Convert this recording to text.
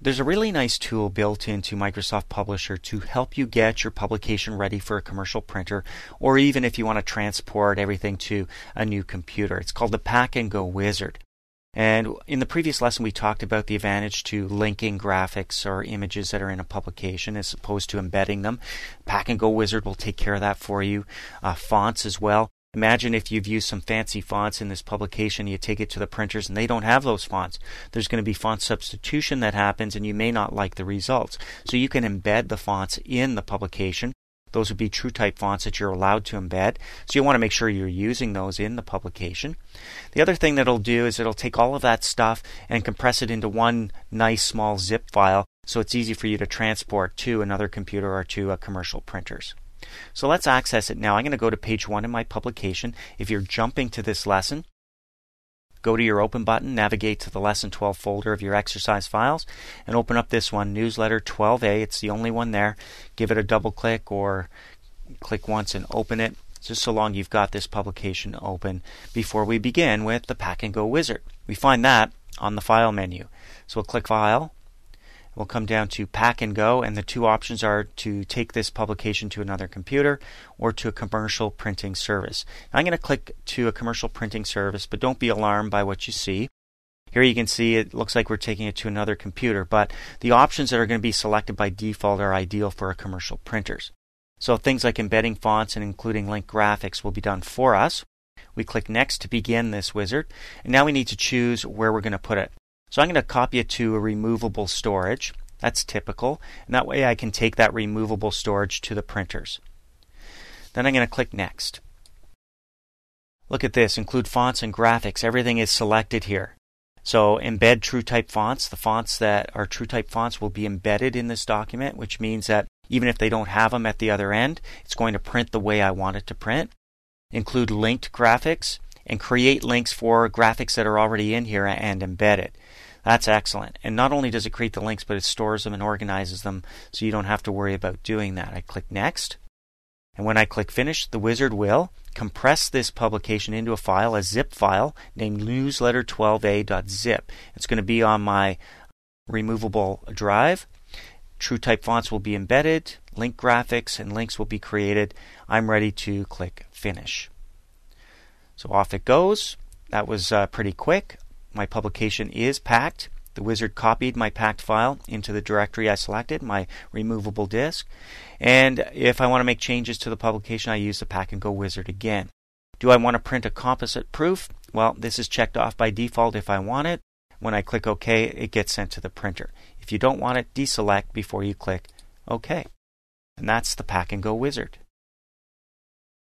There's a really nice tool built into Microsoft Publisher to help you get your publication ready for a commercial printer, or even if you want to transport everything to a new computer. It's called the Pack and Go Wizard. And in the previous lesson, we talked about the advantage to linking graphics or images that are in a publication as opposed to embedding them. Pack and Go Wizard will take care of that for you. Fonts as well. Imagine if you've used some fancy fonts in this publication, you take it to the printers and they don't have those fonts. There's going to be font substitution that happens and you may not like the results. So you can embed the fonts in the publication. Those would be TrueType fonts that you're allowed to embed. So you want to make sure you're using those in the publication. The other thing that it'll do is it'll take all of that stuff and compress it into one nice small zip file so it's easy for you to transport to another computer or to commercial printers. So let's access it now. I'm going to go to page 1 in my publication. If you're jumping to this lesson, go to your Open button, navigate to the Lesson 12 folder of your exercise files, and open up this one, Newsletter 12A. It's the only one there. Give it a double click or click once and open it, just so long you've got this publication open before we begin with the Pack and Go Wizard. We find that on the File menu. So we'll click File. We'll come down to Pack and Go, and the two options are to take this publication to another computer or to a commercial printing service. Now I'm going to click to a commercial printing service, but don't be alarmed by what you see. Here you can see it looks like we're taking it to another computer, but the options that are going to be selected by default are ideal for commercial printers. So things like embedding fonts and including link graphics will be done for us. We click Next to begin this wizard, and now we need to choose where we're going to put it. So I'm going to copy it to a removable storage. That's typical. And that way I can take that removable storage to the printers. Then I'm going to click Next. Look at this. Include fonts and graphics. Everything is selected here. So embed TrueType fonts. The fonts that are TrueType fonts will be embedded in this document, which means that even if they don't have them at the other end, it's going to print the way I want it to print. Include linked graphics and create links for graphics that are already in here and embed it. That's excellent. And not only does it create the links, but it stores them and organizes them so you don't have to worry about doing that. I click Next. And when I click Finish, the wizard will compress this publication into a file, a zip file, named newsletter12a.zip. It's going to be on my removable drive. TrueType fonts will be embedded, link graphics and links will be created. I'm ready to click Finish. So off it goes. That was pretty quick. My publication is packed. The wizard copied my packed file into the directory I selected, my removable disk. And if I want to make changes to the publication, I use the Pack and Go Wizard again. Do I want to print a composite proof? Well, this is checked off by default if I want it. When I click OK, it gets sent to the printer. If you don't want it, deselect before you click OK. And that's the Pack and Go Wizard.